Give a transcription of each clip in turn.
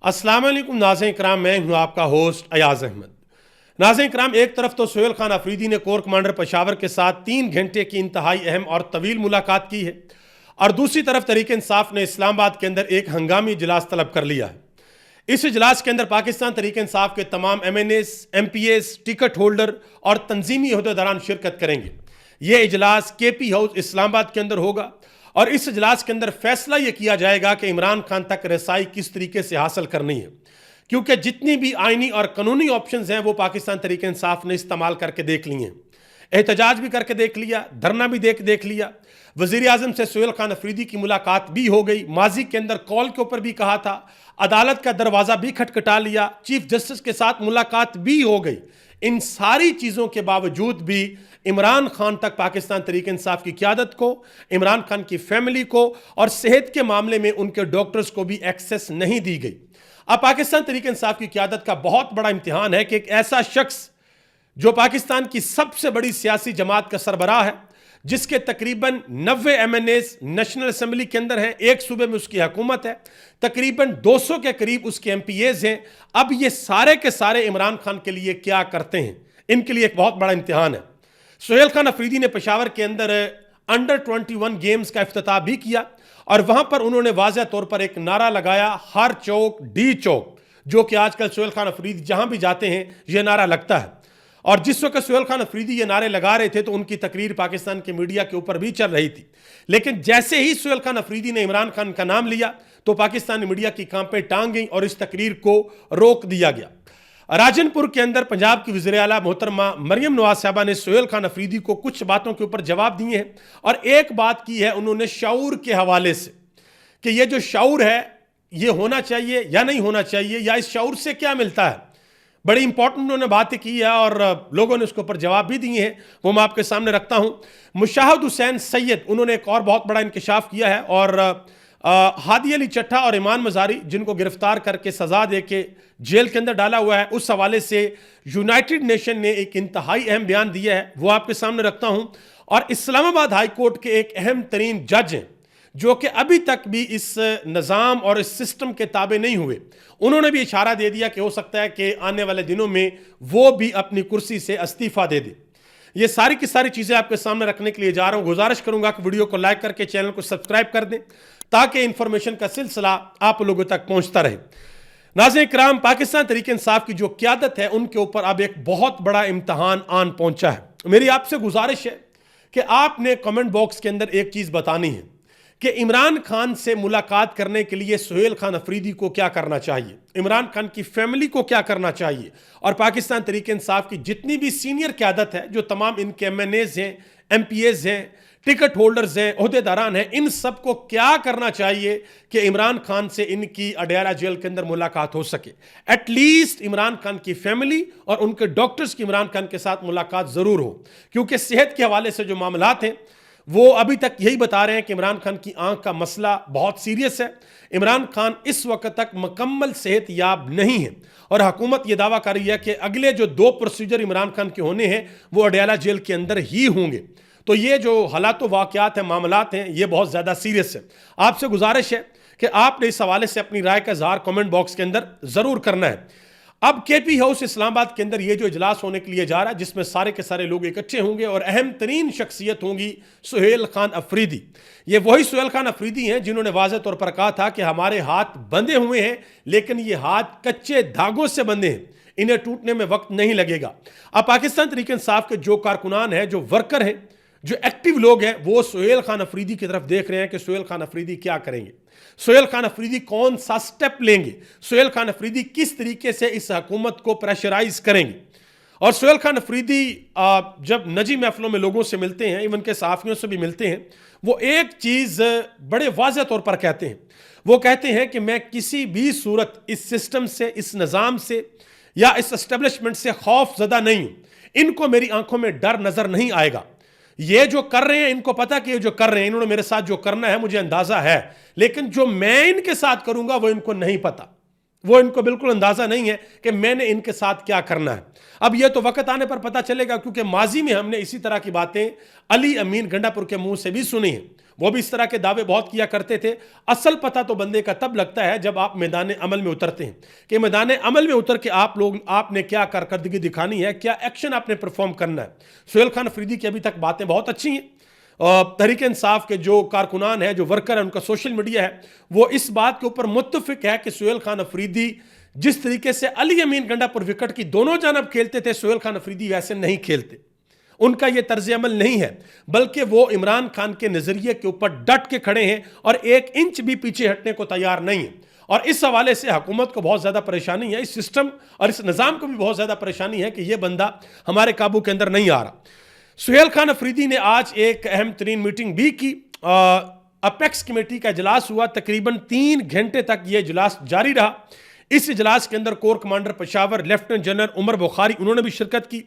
अस्सलाम वालेकुम नाज़रीन इकराम, मैं हूं आपका होस्ट अयाज अहमद। नाज़रीन इकराम, एक तरफ तो सुहेल खान अफरीदी ने कोर कमांडर पेशावर के साथ 3 घंटे की इंतहाई अहम और तवील मुलाकात की है और दूसरी तरफ तहरीक इंसाफ ने इस्लामाबाद के अंदर एक हंगामी इजलास तलब कर लिया है। इस इजलास के अंदर पाकिस्तान तहरीक इंसाफ के तमाम MNAs, MPAs, टिकट होल्डर और तंजीमी अहदेदारान शिरकत करेंगे। ये इजलास KP हाउस इस्लामाबाद के अंदर होगा और इस इजलास के अंदर फैसला यह किया जाएगा कि इमरान खान तक रसाई किस तरीके से हासिल करनी है, क्योंकि जितनी भी आइनी और कानूनी ऑप्शंस हैं वो पाकिस्तान तहरीक इंसाफ ने इस्तेमाल करके देख लिए हैं। एहतजाज भी करके देख लिया, धरना भी देख लिया, वज़ीर आज़म से सुहेल खान अफरीदी की मुलाकात भी हो गई, माजी के अंदर कॉल के ऊपर भी कहा था, अदालत का दरवाज़ा भी खटखटा लिया, चीफ जस्टिस के साथ मुलाकात भी हो गई। इन सारी चीज़ों के बावजूद भी इमरान खान तक पाकिस्तान तहरीक इंसाफ की क़यादत को, इमरान खान की फैमिली को और सेहत के मामले में उनके डॉक्टर्स को भी एक्सेस नहीं दी गई। अब पाकिस्तान तहरीक इंसाफ की क़यादत का बहुत बड़ा इम्तिहान है कि एक ऐसा शख्स जो पाकिस्तान की सबसे बड़ी सियासी जमात का सरबराह है, जिसके तकरीबन 90 MNAs नेशनल असम्बली के अंदर हैं, एक सूबे में उसकी हुकूमत है, तकरीबन 200 के करीब उसके MPAs हैं। अब ये सारे के सारे इमरान खान के लिए क्या करते हैं, इनके लिए एक बहुत बड़ा इम्तिहान है। सुहेल खान अफरीदी ने पेशावर के अंदर अंडर 21 गेम्स का इफ्तिताह भी किया और वहां पर उन्होंने वाज़ेह तौर पर एक नारा लगाया, हर चौक डी चौक, जो कि आजकल सुहेल खान अफरीदी जहां भी जाते हैं यह नारा लगता है। और जिस वक्त सुहेल खान अफरीदी ये नारे लगा रहे थे तो उनकी तकरीर पाकिस्तान के मीडिया के ऊपर भी चल रही थी, लेकिन जैसे ही सुहेल खान अफरीदी ने इमरान खान का नाम लिया तो पाकिस्तानी मीडिया की कांपें टांग गई और इस तकरीर को रोक दिया गया। राजनपुर के अंदर पंजाब की वज़ीर आला मोहतरमा मरियम नवाज साहबा ने सुहेल खान अफरीदी को कुछ बातों के ऊपर जवाब दिए हैं और एक बात की है उन्होंने शऊर के हवाले से कि ये जो शऊर है ये होना चाहिए या नहीं होना चाहिए, या इस शऊर से क्या मिलता है। बड़ी इंपॉर्टेंट उन्होंने बातें की है और लोगों ने उसके ऊपर जवाब भी दिए हैं, वो मैं आपके सामने रखता हूं। मुशाहिद हुसैन सैयद, उन्होंने एक और बहुत बड़ा इंकशाफ किया है और हादी अली चट्टा और ईमान मजारी, जिनको गिरफ्तार करके सजा दे के जेल के अंदर डाला हुआ है, उस हवाले से यूनाइटेड नेशन ने एक इंतहाई अहम बयान दिया है, वो आपके सामने रखता हूं। और इस्लामाबाद हाई कोर्ट के एक अहम तरीन जज हैं जो कि अभी तक भी इस निज़ाम और इस सिस्टम के ताबे नहीं हुए, उन्होंने भी इशारा दे दिया कि हो सकता है कि आने वाले दिनों में वो भी अपनी कुर्सी से इस्तीफा दे दे। ये सारी की सारी चीज़ें आपके सामने रखने के लिए जा रहा हूँ। गुजारिश करूंगा कि वीडियो को लाइक करके चैनल को सब्सक्राइब कर दें ताकि इंफॉर्मेशन का सिलसिला आप लोगों तक पहुंचता रहे। नाज़रीन इकराम, पाकिस्तान तहरीक इंसाफ की जो क़यादत है उनके ऊपर अब एक बहुत बड़ा इम्तहान आन पहुंचा है। मेरी आपसे गुजारिश है कि आपने कमेंट बॉक्स के अंदर एक चीज़ बतानी है कि इमरान खान से मुलाकात करने के लिए सुहेल खान अफरीदी को क्या करना चाहिए, इमरान खान की फैमिली को क्या करना चाहिए, और पाकिस्तान तहरीक इंसाफ की जितनी भी सीनियर क़यादत है, जो तमाम इनके MNAs हैं, MPAs हैं, टिकट होल्डर्स हैं, ओहदेदारान हैं, इन सब को क्या करना चाहिए कि इमरान खान से इनकी अडयाला जेल के अंदर मुलाकात हो सके। एटलीस्ट इमरान खान की फैमिली और उनके डॉक्टर्स की इमरान खान के साथ मुलाकात ज़रूर हो, क्योंकि सेहत के हवाले से जो मामलात हैं वो अभी तक यही बता रहे हैं कि इमरान खान की आंख का मसला बहुत सीरियस है। इमरान खान इस वक्त तक मुकम्मल सेहत याब नहीं है और हुकूमत यह दावा कर रही है कि अगले जो 2 प्रोसीजर इमरान खान के होने हैं वो अडयाला जेल के अंदर ही होंगे। तो ये जो हालात व वाक़यात हैं, मामलात हैं, ये बहुत ज़्यादा सीरियस है। आपसे गुजारिश है कि आपने इस हवाले से अपनी राय का इज़हार कमेंट बॉक्स के अंदर ज़रूर करना है। अब KP हाउस इस्लामाबाद के अंदर ये जो इजलास होने के लिए जा रहा है, जिसमें सारे के सारे लोग इकट्ठे होंगे और अहम तरीन शख्सियत होंगी सुहेल खान अफरीदी। ये वही सुहेल खान अफरीदी हैं जिन्होंने वाज़ेह तौर पर कहा था कि हमारे हाथ बंधे हुए हैं, लेकिन ये हाथ कच्चे धागों से बंधे हैं, इन्हें टूटने में वक्त नहीं लगेगा। अब पाकिस्तान तहरीक इंसाफ के जो कारकुनान हैं, जो वर्कर हैं, जो एक्टिव लोग हैं, वो सुहेल खान अफरीदी की तरफ देख रहे हैं कि सुहेल खान अफरीदी क्या करेंगे, सुहेल खान अफरीदी कौन सा स्टेप लेंगे, सुहेल खान अफरीदी किस तरीके से इस हुकूमत को प्रेशराइज करेंगे। और सुहेल खान अफरीदी जब नजी महफिलों में लोगों से मिलते हैं, इवन के सहाफ़ियों से भी मिलते हैं, वो एक चीज़ बड़े वाज़ेह तौर पर कहते हैं। वो कहते हैं कि मैं किसी भी सूरत इस सिस्टम से, इस निज़ाम से या इस एस्टेब्लिशमेंट से खौफ ज़दा नहीं हूँ, इनको मेरी आंखों में डर नज़र नहीं आएगा। ये जो कर रहे हैं, इनको पता कि ये जो कर रहे हैं, इन्होंने मेरे साथ जो करना है मुझे अंदाजा है, लेकिन जो मैं इनके साथ करूंगा वो इनको नहीं पता, वो इनको बिल्कुल अंदाजा नहीं है कि मैंने इनके साथ क्या करना है। अब यह तो वक्त आने पर पता चलेगा, क्योंकि माजी में हमने इसी तरह की बातें अली अमीन गंडापुर के मुंह से भी सुनी हैं। वो भी इस तरह के दावे बहुत किया करते थे। असल पता तो बंदे का तब लगता है जब आप मैदान अमल में उतरते हैं कि मैदान अमल में उतर के आपने क्या कारकर्दगी दिखानी है, क्या एक्शन आपने परफॉर्म करना है। सुहेल खान अफरीदी की अभी तक बातें बहुत अच्छी हैं। तहरीक इंसाफ के जो कारकुनान है, जो वर्कर है, उनका सोशल मीडिया है, वो इस बात के ऊपर मुत्तफिक है कि सुहेल खान अफरीदी जिस तरीके से अली अमीन गंडापुर विकेट की दोनों जानब खेलते थे, सुहेल खान अफरीदी वैसे नहीं खेलते। उनका यह तर्ज अमल नहीं है, बल्कि वो इमरान खान के नजरिए के ऊपर डट के खड़े हैं और 1 इंच भी पीछे हटने को तैयार नहीं है। और इस हवाले से हुकूमत को बहुत ज्यादा परेशानी है, इस सिस्टम और इस निजाम को भी बहुत ज्यादा परेशानी है कि यह बंदा हमारे काबू के अंदर नहीं आ रहा। सुहेल खान अफरीदी ने आज एक अहम तरीन मीटिंग भी की। अपेक्स कमेटी का इजलास हुआ, तकरीबन 3 घंटे तक यह इजलास जारी रहा। इस इजलास के अंदर core commander Peshawar lieutenant general Umar Bukhari उन्होंने भी शिरकत की,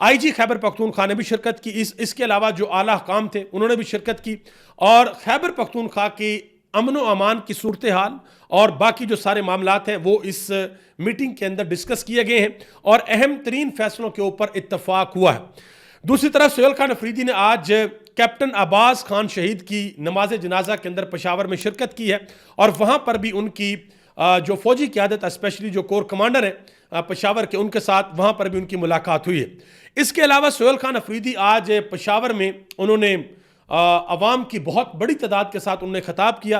IG खैबर पख्तूनख्वा ने भी शिरकत की, इसके अलावा जो आला हुकाम थे उन्होंने भी शिरकत की। और खैबर पख्तूनख्वा की अमन व अमान की सूरत हाल और बाकी जो सारे मामलात हैं वो इस मीटिंग के अंदर डिस्कस किए गए हैं और अहम तरीन फैसलों के ऊपर इत्तफाक हुआ है। दूसरी तरफ सुहेल खान अफरीदी ने आज कैप्टन अब्बास खान शहीद की नमाज जनाजा के अंदर पेशावर में शिरकत की है और वहाँ पर भी उनकी जो फौजी क़यादत, स्पेशली जो कोर कमांडर है पेशावर के, उनके साथ वहाँ पर भी उनकी मुलाकात हुई है। इसके अलावा सुहेल खान अफरीदी आज पेशावर में उन्होंने अवाम की बहुत बड़ी तादाद के साथ उन्होंने खिताब किया।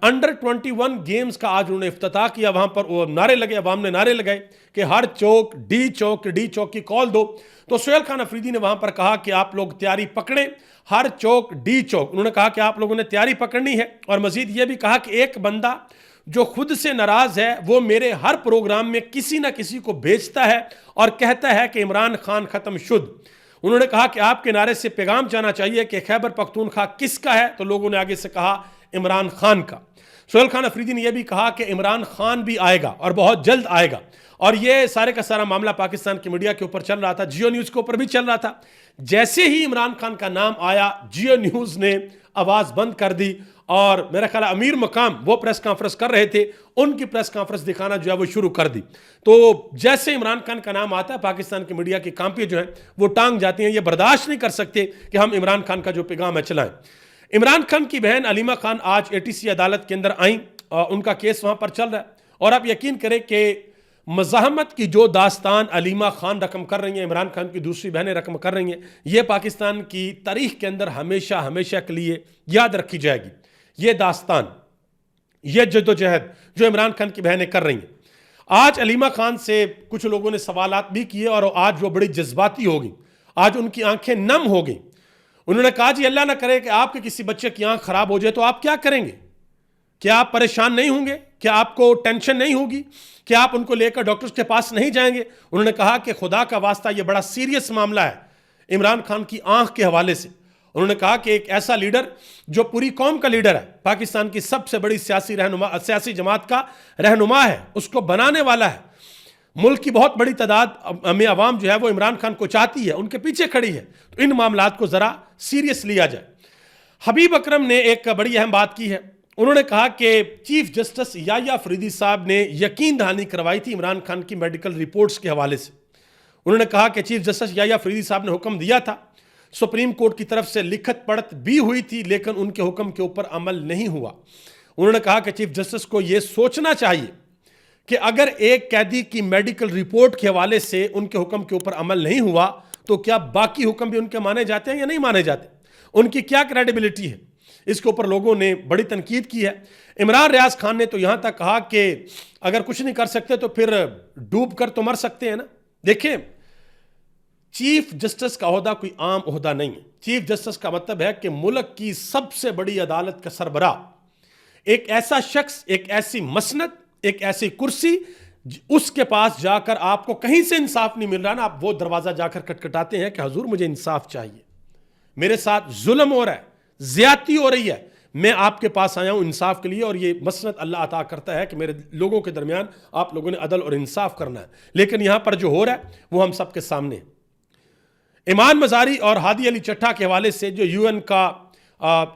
अंडर 21 गेम्स का आज उन्होंने इफ्तिताह किया। वहाँ पर वो नारे लगे, अवाम ने नारे लगाए कि हर चौक डी चौक की कॉल दो। तो सुहेल खान अफरीदी ने वहाँ पर कहा कि आप लोग तैयारी पकड़ें, हर चौक डी चौक। उन्होंने कहा कि आप लोगों ने तैयारी पकड़नी है और मजीद ये भी कहा कि एक बंदा जो खुद से नाराज है वो मेरे हर प्रोग्राम में किसी ना किसी को भेजता है और कहता है कि इमरान खान खत्म शुद। उन्होंने कहा कि आपके नारे से पैगाम जाना चाहिए कि खैबर पख्तूनख्वा किसका है, तो लोगों ने आगे से कहा इमरान खान का। सुहेल खान अफरीदी ने यह भी कहा कि इमरान खान भी आएगा और बहुत जल्द आएगा। और यह सारे का सारा मामला पाकिस्तान की मीडिया के ऊपर चल रहा था, जियो न्यूज़ के ऊपर भी चल रहा था। जैसे ही इमरान खान का नाम आया, जियो न्यूज़ ने आवाज़ बंद कर दी और मेरा ख्याल अमीर मकाम वो प्रेस कॉन्फ्रेंस कर रहे थे, उनकी प्रेस कॉन्फ्रेंस दिखाना जो है वो शुरू कर दी। तो जैसे इमरान खान का नाम आता है, पाकिस्तान की मीडिया की कांपियां जो है वो टांग जाती हैं। ये बर्दाश्त नहीं कर सकते कि हम इमरान खान का जो पैगाम है चलाएं। इमरान खान की बहन अलीमा खान आज ATC अदालत के अंदर आई, उनका केस वहां पर चल रहा है और आप यकीन करें कि मज़ाहमत की जो दास्तान अलीमा खान रकम कर रही हैं, इमरान खान की दूसरी बहनें रकम कर रही हैं, ये पाकिस्तान की तारीख के अंदर हमेशा हमेशा के लिए याद रखी जाएगी। ये दास्तान, ये जद्दोजहद जो इमरान खान की बहनें कर रही हैं। आज अलीमा खान से कुछ लोगों ने सवालात भी किए और आज वो बड़ी जज्बाती हो गई, आज उनकी आंखें नम हो गई। उन्होंने कहा जी अल्लाह ना करे कि आपके किसी बच्चे की आंख खराब हो जाए तो आप क्या करेंगे? क्या आप परेशान नहीं होंगे? क्या आपको टेंशन नहीं होगी? क्या आप उनको लेकर डॉक्टर्स के पास नहीं जाएंगे? उन्होंने कहा कि खुदा का वास्ता ये बड़ा सीरियस मामला है इमरान खान की आंख के हवाले से। उन्होंने कहा कि एक ऐसा लीडर जो पूरी कौम का लीडर है, पाकिस्तान की सबसे बड़ी सियासी जमात का रहनुमा है, उसको बनाने वाला है, मुल्क की बहुत बड़ी तादाद में अवाम जो है वो इमरान खान को चाहती है, उनके पीछे खड़ी है, तो इन मामलात को ज़रा सीरियस लिया जाए। हबीब अकरम ने एक बड़ी अहम बात की है। उन्होंने कहा कि चीफ जस्टिस याह्या अफरीदी साहब ने यकीन दहानी करवाई थी इमरान खान की मेडिकल रिपोर्ट्स के हवाले से। उन्होंने कहा कि चीफ जस्टिस याह्या अफरीदी साहब ने हुक्म दिया था, सुप्रीम कोर्ट की तरफ से लिखत पढ़त भी हुई थी, लेकिन उनके हुक्म के ऊपर अमल नहीं हुआ। उन्होंने कहा कि चीफ जस्टिस को यह सोचना चाहिए कि अगर एक कैदी की मेडिकल रिपोर्ट के हवाले से उनके हुक्म के ऊपर अमल नहीं हुआ तो क्या बाकी हुक्म भी उनके माने जाते हैं या नहीं माने जाते? उनकी क्या क्रेडिबिलिटी है? इसके ऊपर लोगों ने बड़ी तनकीद की है। इमरान रियाज खान ने तो यहां तक कहा कि अगर कुछ नहीं कर सकते तो फिर डूब कर तो मर सकते हैं ना। देखिए, चीफ जस्टिस का ओहदा कोई आम ओहदा नहीं है। चीफ जस्टिस का मतलब है कि मुल्क की सबसे बड़ी अदालत का सरबराह, एक ऐसा शख्स, एक ऐसी मसनद, एक ऐसी कुर्सी, उसके पास जाकर आपको कहीं से इंसाफ नहीं मिल रहा ना, आप वो दरवाजा जाकर खटखटाते हैं कि हुजूर मुझे इंसाफ चाहिए, मेरे साथ जुल्म हो रहा है, ज्यादती हो रही है, मैं आपके पास आया हूं इंसाफ के लिए। और ये मसनद अल्लाह अता करता है कि मेरे लोगों के दरमियान आप लोगों ने अदल और इंसाफ करना है। लेकिन यहां पर जो हो रहा है वो हम सबके सामने है। ईमान मजारी और हादी अली चट्टा के हवाले से जो UN का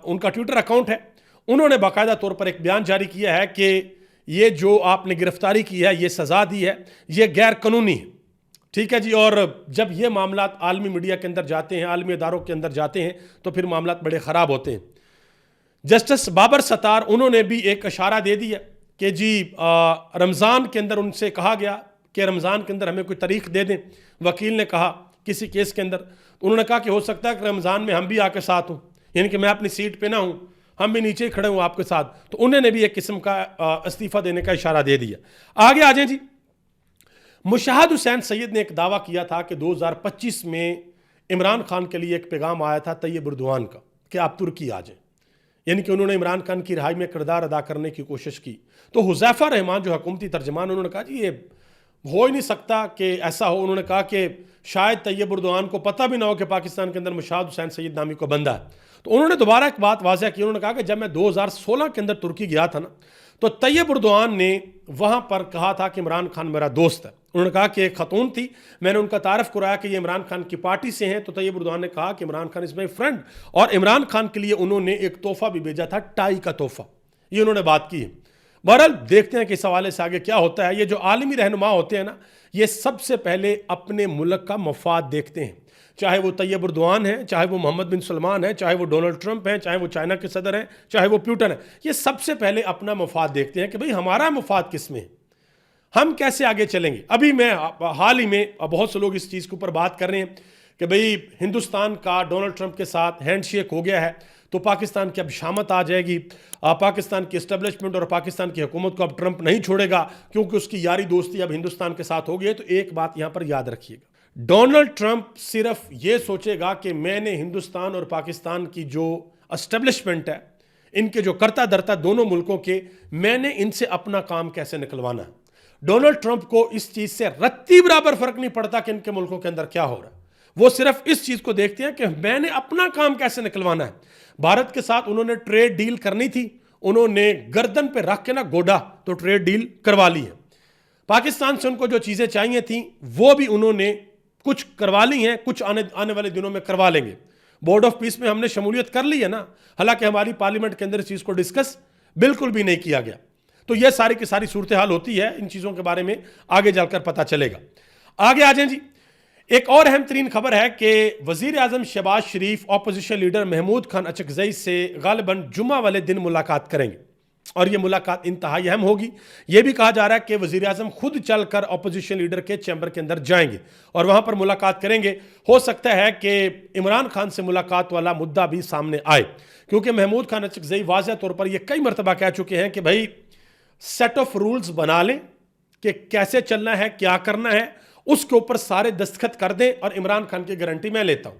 उनका ट्विटर अकाउंट है, उन्होंने बाकायदा तौर पर एक बयान जारी किया है कि ये जो आपने गिरफ्तारी की है, ये सजा दी है, ये गैर कानूनी है। ठीक है जी। और जब ये मामलात आलमी मीडिया के अंदर जाते हैं, आलमी इदारों के अंदर जाते हैं, तो फिर मामलात बड़े ख़राब होते हैं। जस्टिस बाबर सत्तार, उन्होंने भी एक इशारा दे दिया कि जी रमज़ान के अंदर उनसे कहा गया कि रमज़ान के अंदर हमें कोई तारीख दे दें। वकील ने कहा किसी केस के अंदर, उन्होंने कहा कि हो सकता है कि रमज़ान में हम भी आके साथ हों, यानी कि मैं अपनी सीट पे ना हूँ, हम भी नीचे ही खड़े हूँ आपके साथ। तो उन्होंने भी एक किस्म का इस्तीफ़ा देने का इशारा दे दिया। आगे आ जाए जी। मुशाहिद हुसैन सैयद ने एक दावा किया था कि 2025 में इमरान खान के लिए एक पैगाम आया था तैयब एर्दोआन का कि आप तुर्की आ जाएं, यानी कि उन्होंने इमरान खान की रिहाई में किरदार अदा करने की कोशिश की। तो हुज़ैफा रहमान जो हुकूमती तर्जमान, उन्होंने कहा जी ये हो ही नहीं सकता कि ऐसा हो। उन्होंने कहा कि शायद तैयब एर्दोआन को पता भी ना हो कि पाकिस्तान के अंदर मुशाहिद हुसैन सैयद नामी को बंदा है। तो उन्होंने दोबारा एक बात वाज़ह की, उन्होंने कहा कि जब मैं 2016 के अंदर तुर्की गया था ना, तो तैयब एर्दोआन ने वहाँ पर कहा था कि इमरान खान मेरा दोस्त है। उन्होंने कहा कि एक खतून थी, मैंने उनका तारफ़ कराया कि ये इमरान खान की पार्टी से हैं, तो तैयब एर्दोआन ने कहा कि Imran Khan is my friend, और इमरान खान के लिए उन्होंने एक तोहफ़ा भी भेजा था, टाई का तोहफ़ा। ये उन्होंने बात की है। बहरहाल देखते हैं कि इस हवाले से आगे क्या होता है। ये जो आलमी रहनुमा होते हैं ना, ये सबसे पहले अपने मुल्क का मफाद देखते हैं, चाहे वो तैयब एर्दोआन है, चाहे वो मोहम्मद बिन सलमान है, चाहे वो डोनाल्ड ट्रंप है, चाहे वो चाइना के सदर हैं, चाहे वो प्यूटन है। ये सबसे पहले अपना मफाद देखते हैं कि भाई हमारा मफाद किस में है, हम कैसे आगे चलेंगे। अभी मैं हाल ही में बहुत से लोग इस चीज़ के ऊपर बात कर रहे हैं कि भाई हिंदुस्तान का डोनाल्ड ट्रंप के साथ हैंडशेक हो गया है, तो पाकिस्तान की अब शामत आ जाएगी, पाकिस्तान की इस्टेब्लिशमेंट और पाकिस्तान की हुकूमत को अब ट्रंप नहीं छोड़ेगा क्योंकि उसकी यारी दोस्ती अब हिंदुस्तान के साथ हो गई है। तो एक बात यहाँ पर याद रखिएगा, डोनाल्ड ट्रंप सिर्फ ये सोचेगा कि मैंने हिंदुस्तान और पाकिस्तान की जो एस्टेब्लिशमेंट है, इनके जो करता धरता दोनों मुल्कों के, मैंने इनसे अपना काम कैसे निकलवाना है। डोनाल्ड ट्रंप को इस चीज से रत्ती बराबर फर्क नहीं पड़ता कि इनके मुल्कों के अंदर क्या हो रहा है। वो सिर्फ इस चीज को देखते हैं कि मैंने अपना काम कैसे निकलवाना है। भारत के साथ उन्होंने ट्रेड डील करनी थी, उन्होंने गर्दन पे रख के ना गोडा तो ट्रेड डील करवा ली है। पाकिस्तान से उनको जो चीजें चाहिए थी वो भी उन्होंने कुछ करवा ली हैं, कुछ आने वाले दिनों में करवा लेंगे। बोर्ड ऑफ पीस में हमने शमूलियत कर ली है ना, हालांकि हमारी पार्लियामेंट के अंदर इस चीज को डिस्कस बिल्कुल भी नहीं किया गया। तो यह सारी की सारी सूरत हाल होती है, इन चीज़ों के बारे में आगे जाकर पता चलेगा। आगे आ जाएं जी। एक और अहम तरीन खबर है कि वजीर आजम शहबाज शरीफ अपोजिशन लीडर महमूद खान अचकजई से गालिबन जुम्मा वाले दिन मुलाकात करेंगे, और यह मुलाकात इंतहाई अहम होगी। यह भी कहा जा रहा है कि वजीर आजम खुद चलकर अपोजिशन लीडर के चैम्बर के अंदर जाएंगे और वहां पर मुलाकात करेंगे। हो सकता है कि इमरान खान से मुलाकात वाला मुद्दा भी सामने आए, क्योंकि महमूद खान अचकजई वाज़ह तौर पर यह कई मरतबा कह चुके हैं कि भाई सेट ऑफ रूल्स बना लें कि कैसे चलना है, क्या करना है, उसके ऊपर सारे दस्तखत कर दें और इमरान खान की गारंटी मैं लेता हूं।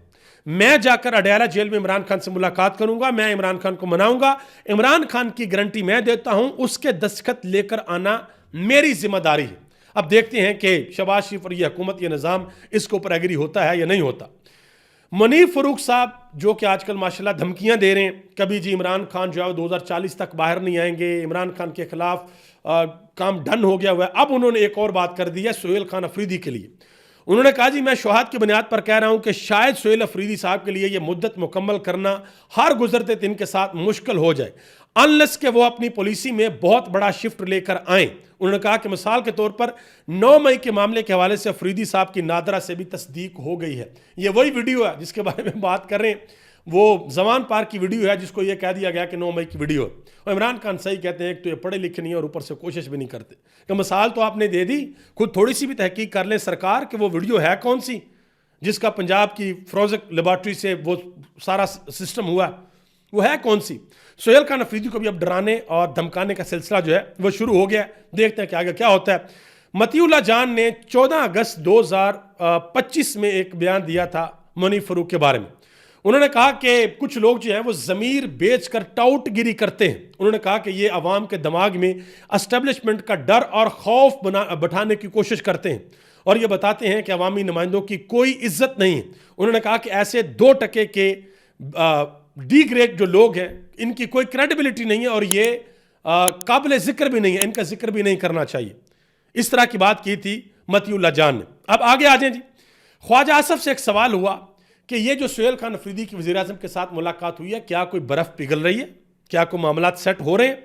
मैं जाकर अडयाला जेल में इमरान खान से मुलाकात करूंगा, मैं इमरान खान को मनाऊंगा, इमरान खान की गारंटी मैं देता हूं, उसके दस्तखत लेकर आना मेरी जिम्मेदारी है। अब देखते हैं कि शहबाज शरीफ और यह हुकूमत, यह निज़ाम इसके ऊपर एग्री होता है या नहीं होता। मुनीर फरूक साहब जो कि आजकल माशाल्लाह धमकियां दे रहे हैं, कभी जी इमरान खान जो है 2040 तक बाहर नहीं आएंगे, इमरान खान के खिलाफ काम डन हो गया हुआ है। अब उन्होंने एक और बात कर दी है सोहेल खान अफरीदी के लिए। उन्होंने कहा जी मैं शहादत की बुनियाद पर कह रहा हूं कि शायद सोहेल अफरीदी साहब के लिए यह मुद्दत मुकम्मल करना हर गुजरते दिन के साथ मुश्किल हो जाए, अनलेस के वो अपनी पॉलिसी में बहुत बड़ा शिफ्ट लेकर आए। उन्होंने कहा कि मिसाल के तौर पर 9 मई के मामले के हवाले से अफरीदी साहब की नादरा से भी तस्दीक हो गई है। ये वही वीडियो है जिसके बारे में बात कर रहे हैं, वो जमान पार्क की वीडियो है जिसको ये कह दिया गया कि 9 मई की वीडियो है। और इमरान खान सही कहते हैं कि तो ये पढ़े लिखे नहीं और ऊपर से कोशिश भी नहीं करते। कि मिसाल तो आपने दे दी, खुद थोड़ी सी भी तहकीक कर लें सरकार कि वो वीडियो है कौन सी जिसका पंजाब की फोरेंसिक लेबॉर्ट्री से वो सारा सिस्टम हुआ, वो है कौन सी। सोहेल खान अफरीदी को भी अब डराने और धमकाने का सिलसिला जो है वो शुरू हो गया। देखते हैं कि आगे क्या होता है। मतीउल्लाह जान ने 14 अगस्त 2025 में एक बयान दिया था मुनीर फरूक के बारे में। उन्होंने कहा कि कुछ लोग जो हैं वो ज़मीर बेचकर टाउटगिरी करते हैं। उन्होंने कहा कि ये अवाम के दिमाग में एस्टेब्लिशमेंट का डर और खौफ बैठाने की कोशिश करते हैं और ये बताते हैं कि अवामी नुमाइंदों की कोई इज्जत नहीं है। उन्होंने कहा कि ऐसे 2% के डी ग्रेड जो लोग हैं इनकी कोई क्रेडिबिलिटी नहीं है और ये काबिल जिक्र भी नहीं है, इनका जिक्र भी नहीं करना चाहिए। इस तरह की बात की थी मतीउल्लाह जान ने। अब आगे आ जाए जी। ख्वाजा आसफ से एक सवाल हुआ कि ये जो सोहेल खान अफरीदी की वज़ीर आज़म के साथ मुलाकात हुई है, क्या कोई बर्फ़ पिघल रही है, क्या कोई मामला सेट हो रहे हैं।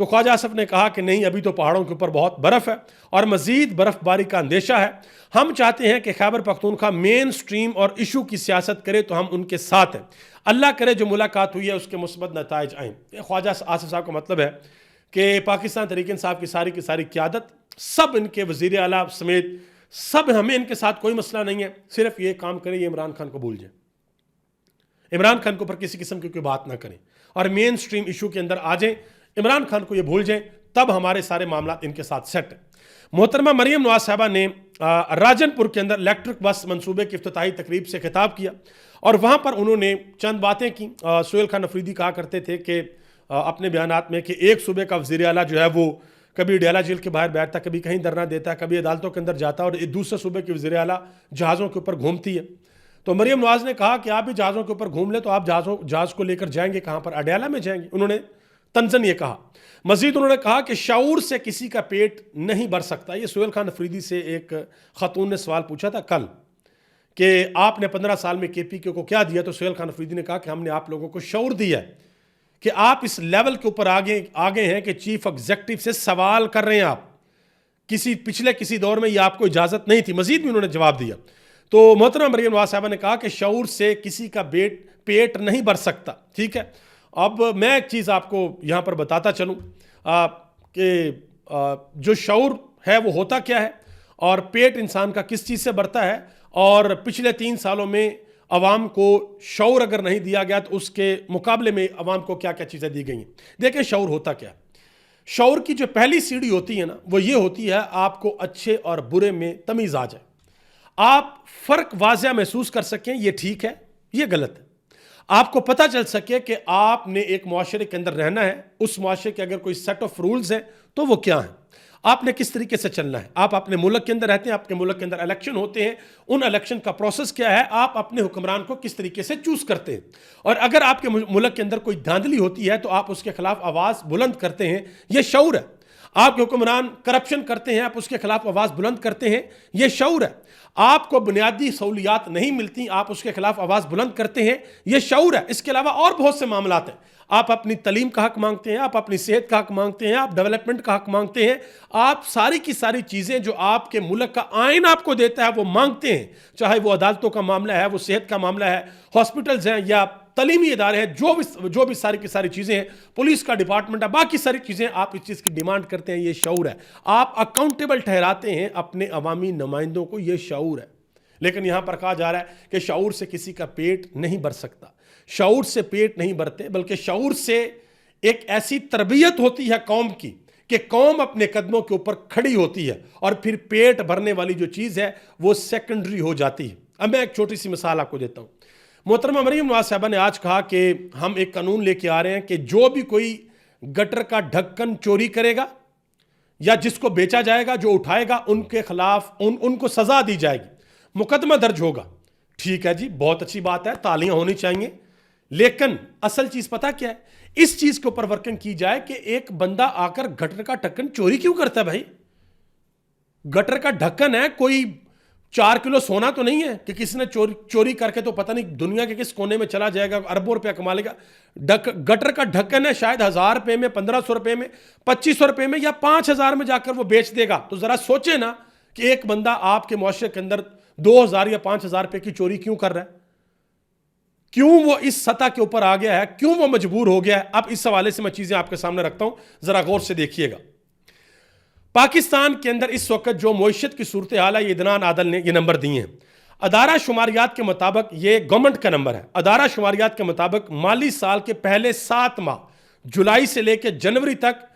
तो ख्वाजा आसिफ ने कहा कि नहीं, अभी तो पहाड़ों के ऊपर बहुत बर्फ़ है और मज़ीद बर्फ़बारी का अंदेशा है। हम चाहते हैं कि खैबर पख्तूनख्वा मेन स्ट्रीम और इशू की सियासत करे तो हम उनके साथ हैं। अल्लाह करे जो मुलाकात हुई है उसके मुस्बत नताइज आएँ। ख्वाजा आसिफ साहब का मतलब है कि पाकिस्तान तहरीक-इंसाफ की सारी क़यादत, सब इनके वज़ीर आला समेत सब, हमें इनके साथ कोई मसला नहीं है, सिर्फ ये काम करें, ये इमरान खान को भूल जाए, इमरान खान के ऊपर किसी किस्म की कोई बात ना करें और मेन स्ट्रीम इशू के अंदर आ जाएं, इमरान खान को ये भूल जाएं, तब हमारे सारे मामला इनके साथ सेट है। मोहतरमा मरियम नवाज साहबा ने राजनपुर के अंदर इलेक्ट्रिक बस मंसूबे की इफ्तिताही तकरीब से खिताब किया और वहाँ पर उन्होंने चंद बातें की। सोहेल खान अफरीदी कहा करते थे कि अपने बयानात में कि एक सूबे का वज़ीर आला जो है वो कभी डेला जेल के बाहर बैठता, कभी कहीं धरना देता, कभी अदालतों के अंदर जाता और दूसरे सूबे की वज़ीर आला जहाज़ों के ऊपर घूमती है। तो मरियम नवाज ने कहा कि आप भी जहाज़ों के ऊपर घूम ले तो आप जहाज़ को लेकर जाएंगे कहाँ पर? अडयाला में जाएंगे। उन्होंने तंजन ये कहा। मजीद उन्होंने कहा कि शऊर से किसी का पेट नहीं भर सकता। ये सोहेल खान अफरीदी से एक खातून ने सवाल पूछा था कल कि आपने 15 साल में KPK को क्या दिया, तो सोहेल खान अफरीदी ने कहा कि हमने आप लोगों को शऊर दिया है कि आप इस लेवल के ऊपर आगे हैं कि चीफ एग्जीक्यूटिव से सवाल कर रहे हैं आप। पिछले किसी दौर में ये आपको इजाज़त नहीं थी। मजीद भी उन्होंने जवाब दिया। तो मोहतरमा मरियम नवाज साहबा ने कहा कि शऊर से किसी का पेट नहीं भर सकता। ठीक है, अब मैं एक चीज़ आपको यहाँ पर बताता चलूँ कि जो शऊर है वो होता क्या है और पेट इंसान का किस चीज़ से भरता है, और पिछले 3 सालों में अवाम को शऊर अगर नहीं दिया गया तो उसके मुकाबले में अवाम को क्या क्या चीज़ें दी गई हैं। देखें शऊर होता क्या है। शऊर की जो पहली सीढ़ी होती है ना, वो ये होती है आपको अच्छे और बुरे में तमीज़ आ जाए, आप फ़र्क वाज़िया महसूस कर सकें, ये ठीक है ये गलत है, आपको पता चल सके कि आपने एक मुआशरे के अंदर रहना है, उस मुआशरे के अगर कोई सेट ऑफ रूल्स हैं तो वो क्या हैं, आपने किस तरीके से चलना है। आप अपने मुल्क के अंदर रहते हैं, आपके मुल्क के अंदर इलेक्शन होते हैं, उन इलेक्शन का प्रोसेस क्या है, आप अपने हुक्मरान को किस तरीके से चूज करते हैं, और अगर आपके मुल्क के अंदर कोई धांधली होती है तो आप उसके खिलाफ आवाज़ बुलंद करते हैं, यह शऊर है। आपके हुक्मरान करप्शन करते हैं, आप उसके खिलाफ आवाज़ बुलंद करते हैं, यह शऊर है। आपको बुनियादी सहूलियात नहीं मिलती, आप उसके खिलाफ आवाज़ बुलंद करते हैं, यह शऊर है। इसके अलावा और बहुत से मामलात हैं। आप अपनी तलीम का हक मांगते हैं, आप अपनी सेहत का हक मांगते हैं, आप डेवलपमेंट का हक मांगते हैं, आप सारी की सारी चीज़ें जो आपके मुल्क का आइन आपको देता है वो मांगते हैं, चाहे वो अदालतों का मामला है, वो सेहत का मामला है, हॉस्पिटल्स हैं या तलीमी इदारे हैं, जो भी सारी की सारी चीज़ें हैं, पुलिस का डिपार्टमेंट है, बाकी सारी चीज़ें आप इस चीज़ की डिमांड करते हैं, ये शऊर है। आप अकाउंटेबल ठहराते हैं अपने अवामी नुमाइंदों को, ये शऊर है। लेकिन यहाँ पर कहा जा रहा है कि शऊर से किसी का पेट नहीं भर सकता। शऊर से पेट नहीं भरते, बल्कि शऊर से एक ऐसी तरबियत होती है कौम की कि कौम अपने कदमों के ऊपर खड़ी होती है और फिर पेट भरने वाली जो चीज़ है वो सेकेंडरी हो जाती है। अब मैं एक छोटी सी मिसाल आपको देता हूँ। मोहतरमा मरियम नवाज साहबा ने आज कहा कि हम एक कानून लेके आ रहे हैं कि जो भी कोई गटर का ढक्कन चोरी करेगा या जिसको बेचा जाएगा, जो उठाएगा, उनके खिलाफ उनको सजा दी जाएगी, मुकदमा दर्ज होगा। ठीक है जी, बहुत अच्छी बात है, तालियां होनी चाहिए। लेकिन असल चीज पता क्या है, इस चीज के ऊपर वर्किंग की जाए कि एक बंदा आकर गटर का ढक्कन चोरी क्यों करता है भाई? गटर का ढक्कन है, कोई 4 किलो सोना तो नहीं है कि किसी ने चोरी करके तो पता नहीं दुनिया के किस कोने में चला जाएगा, अरबों रुपया कमा लेगा। गटर का ढक्कन है, शायद 1000 रुपए में, 1500 रुपए में, 2500 रुपए में या 5000 में जाकर वो बेच देगा। तो जरा सोचे ना कि एक बंदा आपके मुआशरे के अंदर 2000 या 5000 रुपए की चोरी क्यों कर रहा है, क्यों वो इस सतह के ऊपर आ गया है, क्यों वो मजबूर हो गया है। अब इस हवाले से मैं चीजें आपके सामने रखता हूं, जरा गौर से देखिएगा। पाकिस्तान के अंदर इस वक्त जो मईशत की सूरत हाल है, ये इदनान आदल ने ये नंबर दिए हैं। अदारा शुमारियात के मुताबिक, ये गवर्नमेंट का नंबर है, अदारा शुमारियात के मुताबिक माली साल के पहले 7 माह जुलाई से लेकर जनवरी तक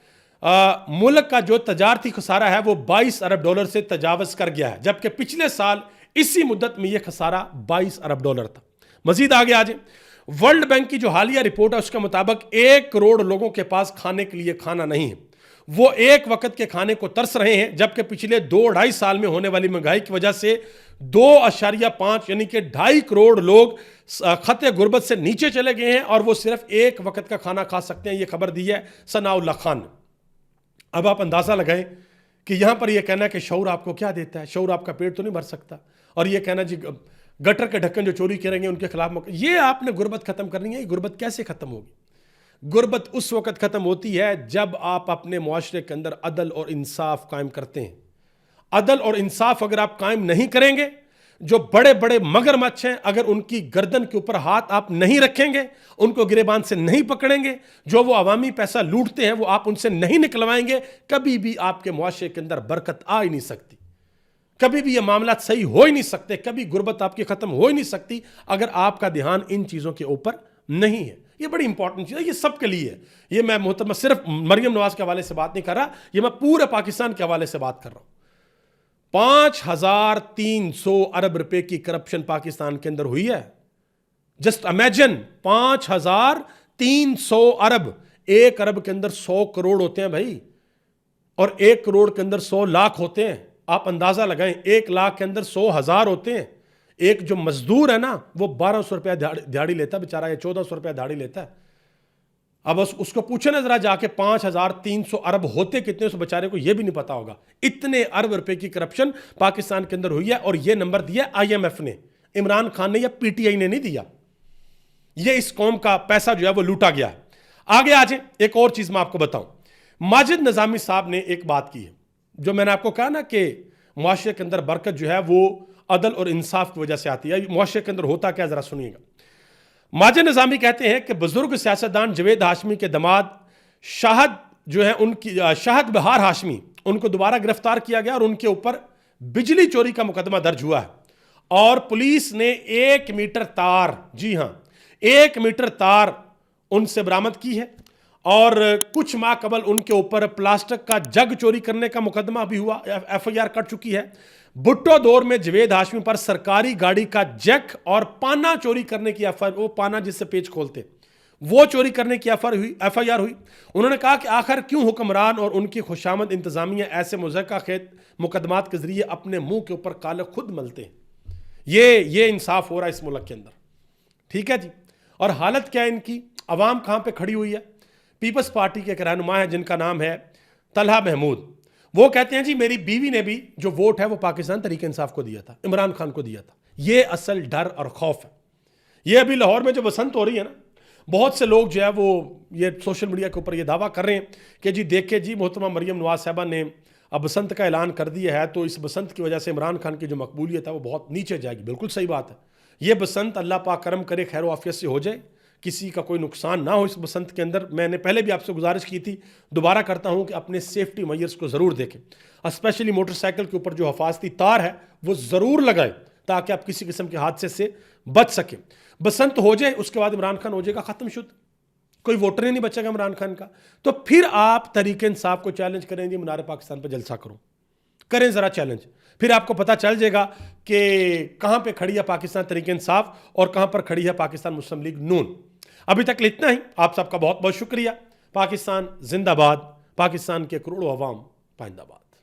मुल्क का जो तजारती खसारा है वो 22 अरब डॉलर से तजावज कर गया है, जबकि पिछले साल इसी मुद्दत में यह खसारा 22 अरब डॉलर था। मजीद आगे आ जाए, वर्ल्ड बैंक की जो हालिया रिपोर्ट है उसके मुताबिक 1 करोड़ लोगों के पास खाने के लिए खाना नहीं है, वो एक वक्त के खाने को तरस रहे हैं, जबकि पिछले 2-2.5 साल में होने वाली महंगाई की वजह से 2.5 यानी कि 2.5 करोड़ लोग खते गुर्बत से नीचे चले गए हैं और वो सिर्फ एक वक्त का खाना खा सकते हैं। ये खबर दी है सनाउल्लाह खान ने। अब आप अंदाजा लगाएं कि यहां पर यह कहना है कि शऊर आपको क्या देता है, शऊर आपका पेट तो नहीं भर सकता, और यह कहना जी गटर के ढक्कन जो चोरी करेंगे उनके खिलाफ ये आपने गुर्बत खत्म करनी है। ये गुर्बत कैसे खत्म होगी? गुर्बत उस वक्त खत्म होती है जब आप अपने मुआशरे के अंदर अदल और इंसाफ कायम करते हैं। अदल और इंसाफ अगर आप कायम नहीं करेंगे, जो बड़े बड़े मगरमच्छ हैं अगर उनकी गर्दन के ऊपर हाथ आप नहीं रखेंगे, उनको गिरेबान से नहीं पकड़ेंगे, जो वो अवामी पैसा लूटते हैं वो आप उनसे नहीं निकलवाएंगे, कभी भी आपके मुआशरे के अंदर बरकत आ ही नहीं सकती, कभी भी ये मामला सही हो ही नहीं सकते, कभी गुर्बत आपकी खत्म हो ही नहीं सकती अगर आपका ध्यान इन चीजों के ऊपर नहीं है। ये बड़ी इंपॉर्टेंट चीज है, ये सबके लिए है। ये मैं मोहतरमा सिर्फ मरियम नवाज के हवाले से बात नहीं कर रहा, ये मैं पूरे पाकिस्तान के हवाले से बात कर रहा हूं। 5,300 अरब रुपए की करप्शन पाकिस्तान के अंदर हुई है। जस्ट इमेजिन, 5,300 अरब। 1 अरब के अंदर 100 करोड़ होते हैं भाई, और 1 करोड़ के अंदर 100 लाख होते हैं। आप अंदाजा लगाएं, 1 लाख के अंदर 100,000 होते हैं। एक जो मजदूर है ना, वो 1,200 रुपया दिहाड़ी लेता है बेचारा, या 1,400 रुपया दिहाड़ी लेता है। अब उसको पूछे ना जरा जाके 5,300 अरब होते कितने, उस बेचारे को यह भी नहीं पता होगा। इतने अरब रुपए की करप्शन पाकिस्तान के अंदर हुई है, और यह नंबर दिया IMF ने, इमरान खान ने या PTI ने नहीं दिया। यह इस कौम का पैसा जो है वो लूटा गया है। आगे आ जाए, एक और चीज मैं आपको बताऊं। माजिद निजामी साहब ने एक बात की है, जो मैंने आपको कहा ना कि मुआशरे के अंदर बरकत जो है वो अदल और इंसाफ की वजह से आती है। मुआशरे के अंदर होता क्या, जरा सुनिएगा। माजिद निजामी कहते हैं कि बुजुर्ग सियासतदान जवेद हाशमी के दामाद शाहद जो है, उनकी शाहद बहार हाशमी, उनको दोबारा गिरफ्तार किया गया और उनके ऊपर बिजली चोरी का मुकदमा दर्ज हुआ है। और पुलिस ने 1 मीटर तार, जी हां 1 मीटर तार उनसे बरामद की है। और कुछ माह कबल उनके ऊपर प्लास्टिक का जग चोरी करने का मुकदमा भी हुआ, FIR कट चुकी है। भुट्टो दौर में जवेद हाशमी पर सरकारी गाड़ी का जैक और पाना चोरी करने की FIR, वो पाना जिससे पेच खोलते, वो चोरी करने की FIR हुई। उन्होंने कहा कि आखिर क्यों हुक्मरान और उनकी खुशामद इंतजामिया ऐसे मुज़क्का खेत मुकदमात के जरिए अपने मुंह के ऊपर काले खुद मलते हैं। ये इंसाफ हो रहा है इस मुल्क के अंदर, ठीक है जी। और हालत क्या है इनकी, अवाम कहां पे खड़ी हुई है। पीपल्स पार्टी के एक रहनुमा है जिनका नाम है तलहा महमूद, वो कहते हैं जी मेरी बीवी ने भी जो वोट है वो पाकिस्तान तरीके इंसाफ को दिया था, इमरान खान को दिया था। ये असल डर और खौफ है। ये अभी लाहौर में जो बसंत हो रही है ना, बहुत से लोग जो है वो ये सोशल मीडिया के ऊपर ये दावा कर रहे हैं कि जी देखिए जी मोहतरमा मरियम नवाज साहबा ने अब बसंत का ऐलान कर दिया है, तो इस बसंत की वजह से इमरान खान की जो मकबूलियत है वो बहुत नीचे जाएगी। बिल्कुल सही बात है। ये बसंत अल्लाह पाक करम करे, खैर आफियत से हो जाए, किसी का कोई नुकसान ना हो इस बसंत के अंदर। मैंने पहले भी आपसे गुजारिश की थी, दोबारा करता हूं कि अपने सेफ्टी मेजर्स को ज़रूर देखें, स्पेशली मोटरसाइकिल के ऊपर जो हिफाजती तार है वो ज़रूर लगाएं, ताकि आप किसी किस्म के हादसे से बच सकें। बसंत हो जाए, उसके बाद इमरान खान हो जाएगा ख़त्म शुद्ध, कोई वोटर ही नहीं बचेगा इमरान खान का। तो फिर आप तरीके इंसाफ को चैलेंज करें जी, मीनार पाकिस्तान पर जलसा करो, करें ज़रा चैलेंज, फिर आपको पता चल जाएगा कि कहां पे खड़ी है पाकिस्तान तरीके इंसाफ और कहां पर खड़ी है पाकिस्तान मुस्लिम लीग नून। अभी तक इतना ही, आप सबका बहुत बहुत शुक्रिया। पाकिस्तान जिंदाबाद, पाकिस्तान के करोड़ों अवाम पाइंदाबाद।